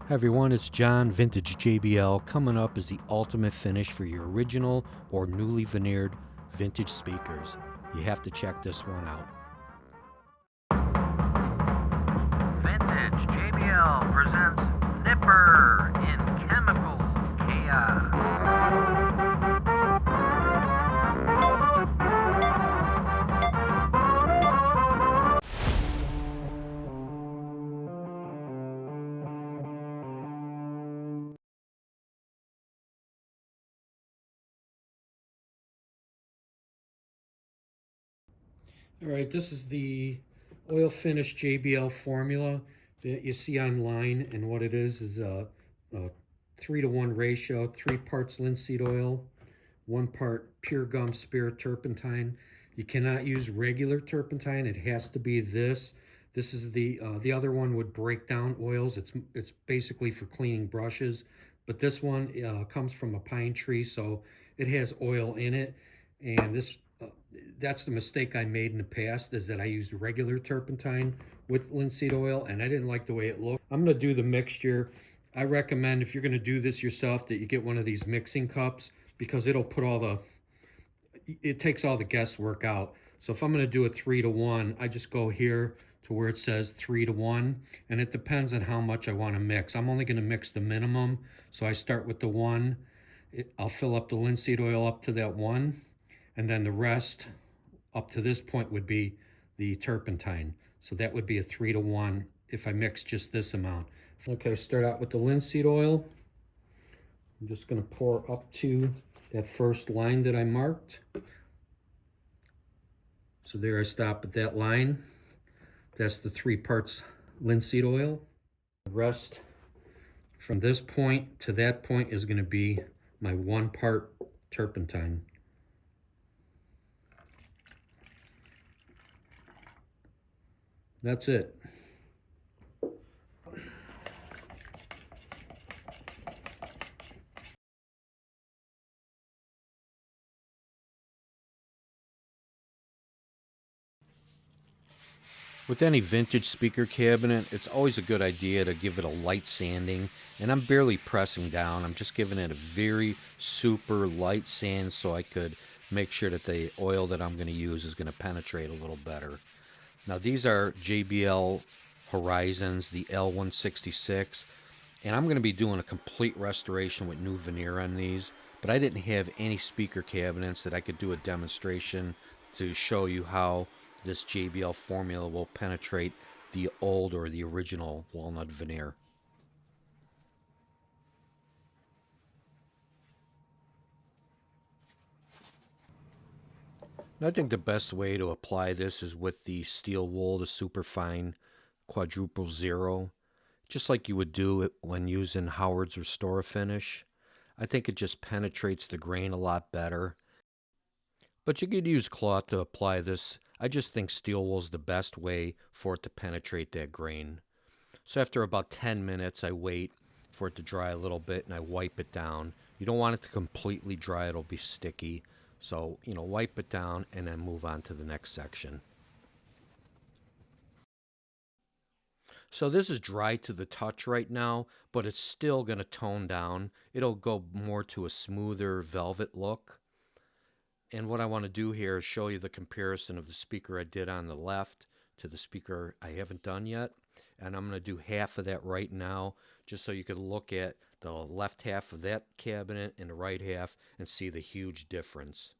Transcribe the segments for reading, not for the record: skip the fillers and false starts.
Hi everyone, it's John, Vintage JBL. Coming up is the ultimate finish for your original or newly veneered vintage speakers. You have to check this one out. Vintage JBL presents Nipper in Chemical Chaos. All right, this is the oil finish JBL formula that you see online, and what it is a 3-to-1 ratio, 3 parts linseed oil, 1 part pure gum spirit turpentine. You cannot use regular turpentine. It has to be this. This is the other one would break down oils. It's basically for cleaning brushes, but this one comes from a pine tree, so it has oil in it. And this that's the mistake I made in the past, is that I used regular turpentine with linseed oil, and I didn't like the way it looked. I'm going to do the mixture. I recommend, if you're going to do this yourself, that you get one of these mixing cups, because it'll put it takes all the guesswork out. So if I'm going to do a 3-to-1, I just go here to where it says 3-to-1, and it depends on how much I want to mix. I'm only going to mix the minimum, so I start with the 1. I'll fill up the linseed oil up to that 1, and then the rest up to this point would be the turpentine. So that would be a 3-to-1 if I mix just this amount. Okay, start out with the linseed oil. I'm just going to pour up to that first line that I marked. So there I stop at that line. That's the 3 parts linseed oil. The rest from this point to that point is going to be my 1 part turpentine. That's it. With any vintage speaker cabinet, it's always a good idea to give it a light sanding, and I'm barely pressing down. I'm just giving it a very super light sand so I could make sure that the oil that I'm going to use is going to penetrate a little better. Now these are JBL Horizons, the L166, and I'm going to be doing a complete restoration with new veneer on these, but I didn't have any speaker cabinets that I could do a demonstration to show you how this JBL formula will penetrate the old or the original walnut veneer. And I think the best way to apply this is with the steel wool, the superfine quadruple zero, just like you would do it when using Howard's Restore Finish. I think it just penetrates the grain a lot better. But you could use cloth to apply this. I just think steel wool is the best way for it to penetrate that grain. So after about 10 minutes, I wait for it to dry a little bit and I wipe it down. You don't want it to completely dry, it'll be sticky. So, wipe it down and then move on to the next section. So this is dry to the touch right now, but it's still going to tone down. It'll go more to a smoother velvet look. And what I want to do here is show you the comparison of the speaker I did on the left to the speaker I haven't done yet. And I'm going to do half of that right now, just so you can look at the left half of that cabinet and the right half and see the huge difference.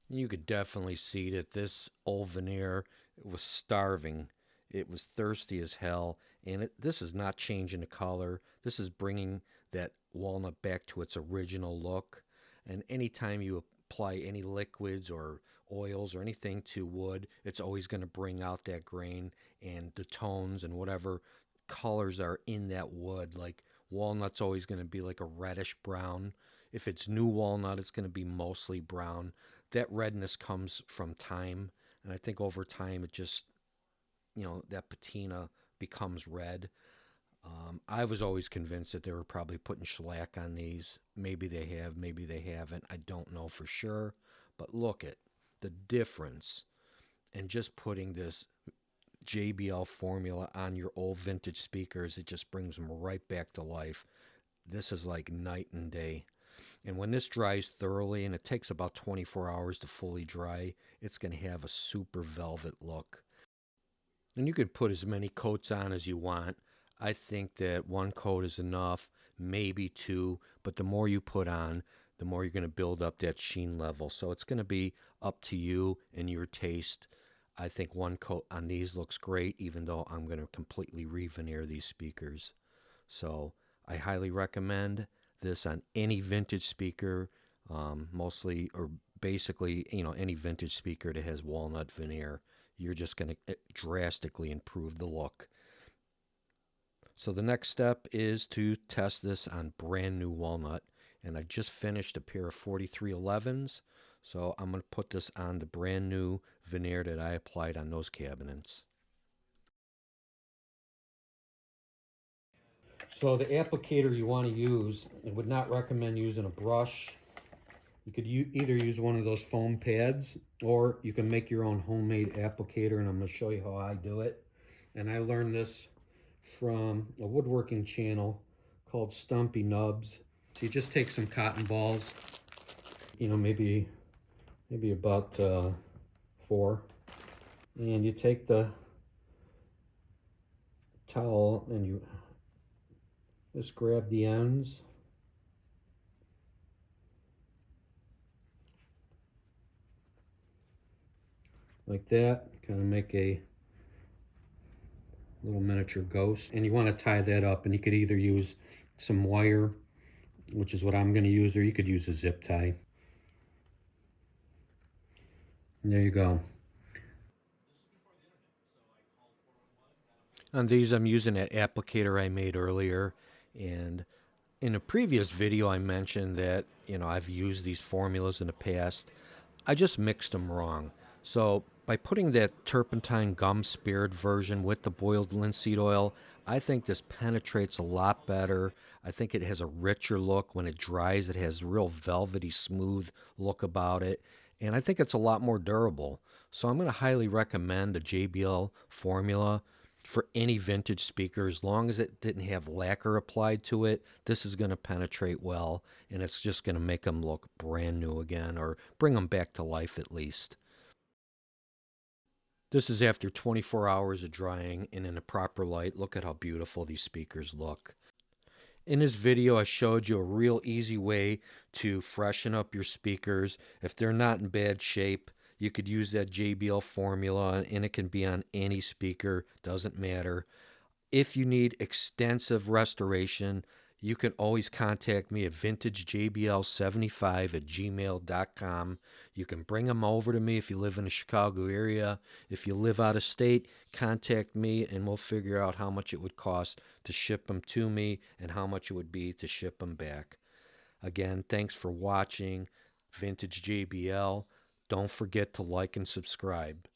And you could definitely see that this old veneer was starving. It was thirsty as hell, and this is not changing the color. This is bringing that walnut back to its original look. And anytime you apply any liquids or oils or anything to wood, it's always going to bring out that grain and the tones and whatever colors are in that wood. Like walnut's always going to be like a reddish brown. If it's new walnut, it's going to be mostly brown. That redness comes from time, and I think over time it just, that patina becomes red. I was always convinced that they were probably putting shellac on these. Maybe they have, maybe they haven't. I don't know for sure. But look at the difference. And just putting this JBL formula on your old vintage speakers, it just brings them right back to life. This is like night and day. And when this dries thoroughly, and it takes about 24 hours to fully dry, it's going to have a super velvet look. And you can put as many coats on as you want. I think that one coat is enough, maybe two, but the more you put on, the more you're going to build up that sheen level. So it's going to be up to you and your taste. I think one coat on these looks great, even though I'm going to completely re-veneer these speakers. So I highly recommend this on any vintage speaker, mostly or basically, any vintage speaker that has walnut veneer. You're just going to drastically improve the look. So the next step is to test this on brand new walnut. And I just finished a pair of 4311s. So I'm going to put this on the brand new veneer that I applied on those cabinets. So the applicator you want to use, I would not recommend using a brush. You could either use one of those foam pads, or you can make your own homemade applicator, and I'm going to show you how I do it. And I learned this from a woodworking channel called Stumpy Nubs. So you just take some cotton balls, maybe about 4, and you take the towel and you just grab the ends. Like that, kind of make a little miniature ghost. And you want to tie that up, and you could either use some wire, which is what I'm going to use, or you could use a zip tie. And there you go. On these, I'm using that applicator I made earlier, and in a previous video I mentioned that I've used these formulas in the past. I just mixed them wrong. So by putting that turpentine gum speared version with the boiled linseed oil, I think this penetrates a lot better. I think it has a richer look. When it dries, it has a real velvety, smooth look about it. And I think it's a lot more durable. So I'm going to highly recommend the JBL formula for any vintage speaker. As long as it didn't have lacquer applied to it, this is going to penetrate well, and it's just going to make them look brand new again, or bring them back to life at least. This is after 24 hours of drying, and in a proper light, look at how beautiful these speakers look. In this video, I showed you a real easy way to freshen up your speakers. If they're not in bad shape, you could use that JBL formula, and it can be on any speaker, doesn't matter. If you need extensive restoration, you can always contact me at vintagejbl75@gmail.com. You can bring them over to me if you live in the Chicago area. If you live out of state, contact me and we'll figure out how much it would cost to ship them to me and how much it would be to ship them back. Again, thanks for watching Vintage JBL. Don't forget to like and subscribe.